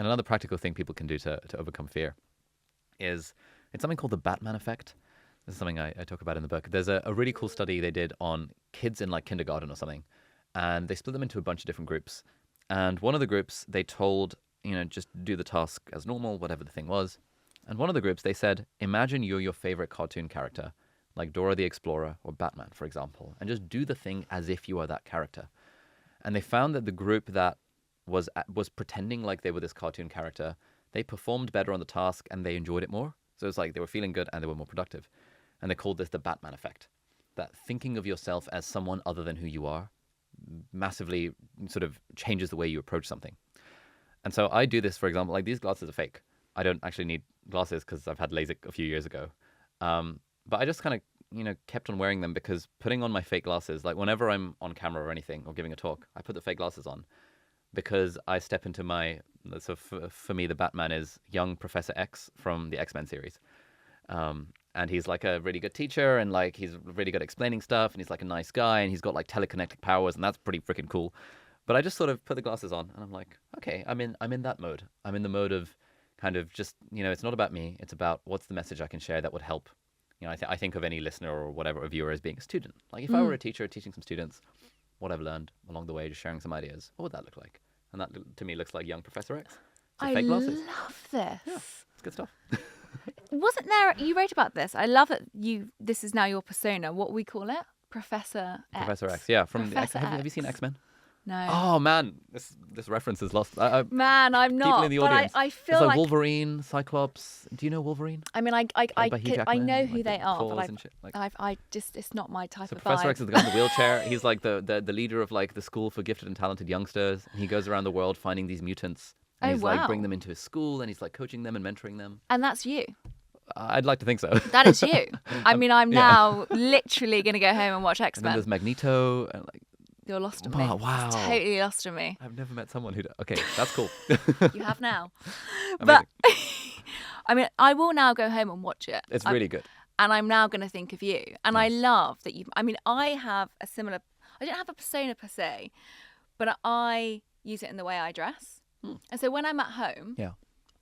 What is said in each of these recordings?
And another practical thing people can do to overcome fear is it's something called the Batman effect. This is something I talk about in the book. There's a really cool study they did on kids in like kindergarten or something. And they split them into a bunch of different groups. And one of the groups, they told, just do the task as normal, whatever the thing was. And one of the groups, they said, imagine you're your favorite cartoon character, like Dora the Explorer or Batman, for example, and just do the thing as if you are that character. And they found that the group that was pretending like they were this cartoon character, they performed better on the task and they enjoyed it more. So it's like they were feeling good and they were more productive. And they called this the Batman effect, that thinking of yourself as someone other than who you are massively sort of changes the way you approach something. And so I do this, for example, like these glasses are fake. I don't actually need glasses because I've had LASIK a few years ago. But I just kind of, kept on wearing them because putting on my fake glasses, like whenever I'm on camera or anything or giving a talk, I put the fake glasses on because I step into so for me, the Batman is young Professor X from the X-Men series. And he's like a really good teacher and like he's really good at explaining stuff and he's like a nice guy and he's got like telekinetic powers and that's pretty freaking cool. But I just sort of put the glasses on and I'm like, okay, I'm in that mode. I'm in the mode of kind of just, it's not about me. It's about what's the message I can share that would help. I think of any listener or whatever, a viewer as being a student. Like if I were a teacher teaching some students, what I've learned along the way, just sharing some ideas, what would that look like? And that to me looks like young Professor X. I fake glasses. love this. Yeah, it's good stuff. Wasn't there, you wrote about this. I love that this is now your persona. What we call it? Professor X. Professor X, yeah. From Professor the X. Have X. you seen X-Men? No. Oh man, this reference is lost. Man, I'm not. People in the audience. But I feel it's like like Wolverine, Cyclops. Do you know Wolverine? I mean, I know who they are, claws but and shit, like- I just it's not my type So of Professor vibe. X is the guy in the wheelchair. He's like the leader of like the school for gifted and talented youngsters. And he goes around the world finding these mutants. And Oh, he's wow. like bringing them into his school and he's like coaching them and mentoring them. And that's you. I'd like to think so. That is you. I mean, I'm now literally going to go home and watch And then X-Men. there's Magneto. And like, You're lost on wow, me. wow. It's totally lost on me. I've never met someone who. Okay, that's cool. You have now. Amazing. But I mean, I will now go home and watch it. It's really good. And I'm now going to think of you. And Nice. I love that you. I mean, I have a similar. I don't have a persona per se, but I use it in the way I dress. And so when I'm at home, Yeah.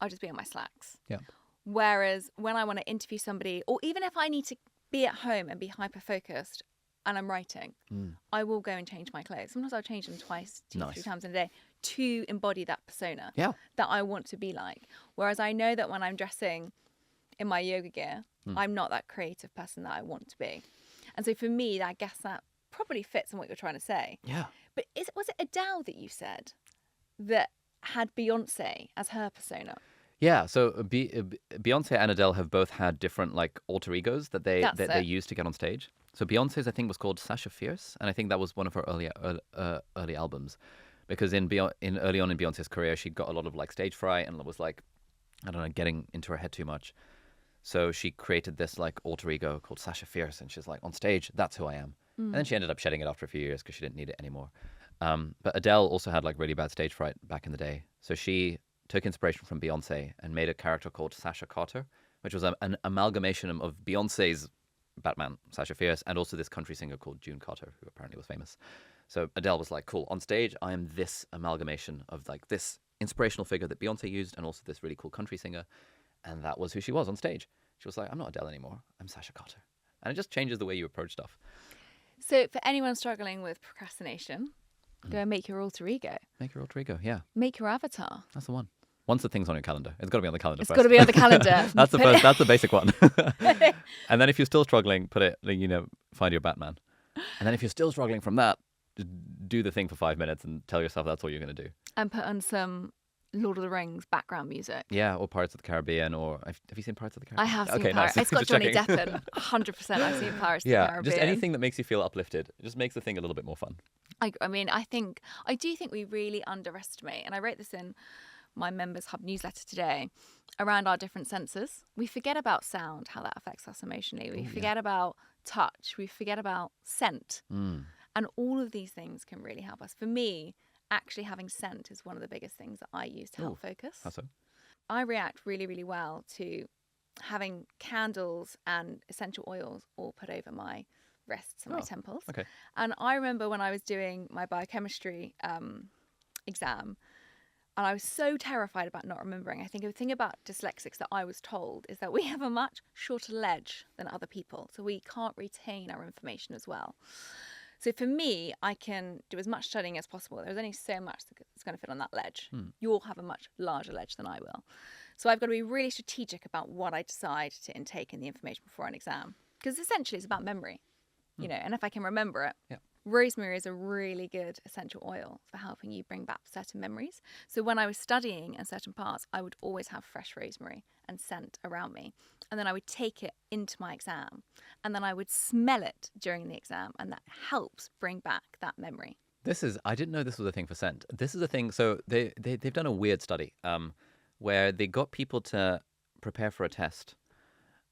I'll just be on my slacks. Yeah. Whereas when I want to interview somebody, or even if I need to be at home and be hyper focused and I'm writing, I will go and change my clothes. Sometimes I'll change them twice, two, Nice. 3 times in a day to embody that persona Yeah. that I want to be like. Whereas I know that when I'm dressing in my yoga gear, I'm not that creative person that I want to be. And so for me, I guess that probably fits on what you're trying to say. Yeah. But was it Adele that you said that had Beyonce as her persona? Yeah, so Beyonce and Adele have both had different like alter egos that they use to get on stage. So Beyonce's I think was called Sasha Fierce, and I think that was one of her early albums, because early on in Beyonce's career she got a lot of like stage fright and was like, I don't know, getting into her head too much. So she created this like alter ego called Sasha Fierce, and she's like, on stage, that's who I am. And then she ended up shedding it after a few years because she didn't need it anymore. But Adele also had like really bad stage fright back in the day, so she took inspiration from Beyonce and made a character called Sasha Carter, which was an amalgamation of Beyonce's Batman, Sasha Fierce, and also this country singer called June Carter, who apparently was famous. So Adele was like, cool, on stage, I am this amalgamation of like this inspirational figure that Beyonce used and also this really cool country singer. And that was who she was on stage. She was like, I'm not Adele anymore, I'm Sasha Carter. And it just changes the way you approach stuff. So for anyone struggling with procrastination, go and make your alter ego. Make your alter ego, yeah. Make your avatar. That's the one. Once the thing's on your calendar, it's got to be on the calendar It's first. got to be on the calendar. That's the first. That's the basic one. And then if you're still struggling, put it. Find your Batman. And then if you're still struggling from that, just do the thing for 5 minutes and tell yourself that's all you're going to do. And put on some Lord of the Rings background music. Yeah, or Pirates of the Caribbean, or have you seen Pirates of the Caribbean? I have seen Okay, Pirates. nice. It's got Just Johnny checking. Depp in. 100% I've seen Pirates of the Yeah, Caribbean. just anything that makes you feel uplifted. It just makes the thing a little bit more fun. I do think we really underestimate, and I wrote this in my Members Hub newsletter today, around our different senses. We forget about sound, how that affects us emotionally. We forget about touch. We forget about scent. And all of these things can really help us. For me, actually having scent is one of the biggest things that I use to help focus. How so? I react really, really well to having candles and essential oils all put over my wrists and my temples. Okay. And I remember when I was doing my biochemistry exam, And I was so terrified about not remembering. I think the thing about dyslexics that I was told is that we have a much shorter ledge than other people. So we can't retain our information as well. So for me, I can do as much studying as possible. There's only so much that's going to fit on that ledge. You'll have a much larger ledge than I will. So I've got to be really strategic about what I decide to intake in the information before an exam. Because essentially it's about memory, and if I can remember it. Yeah. Rosemary is a really good essential oil for helping you bring back certain memories. So when I was studying in certain parts, I would always have fresh rosemary and scent around me. And then I would take it into my exam. And then I would smell it during the exam. And that helps bring back that memory. I didn't know this was a thing for scent. This is a thing. So they've done a weird study where they got people to prepare for a test.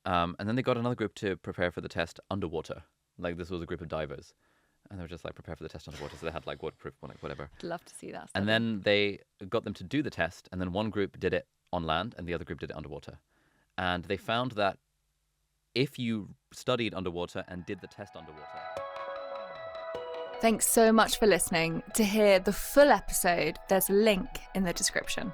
And then they got another group to prepare for the test underwater. Like this was a group of divers. And they were just like prepare for the test underwater. So they had like waterproof, like whatever. I'd love to see that study. And then they got them to do the test. And then one group did it on land and the other group did it underwater. And they found that if you studied underwater and did the test underwater. Thanks so much for listening. To hear the full episode, there's a link in the description.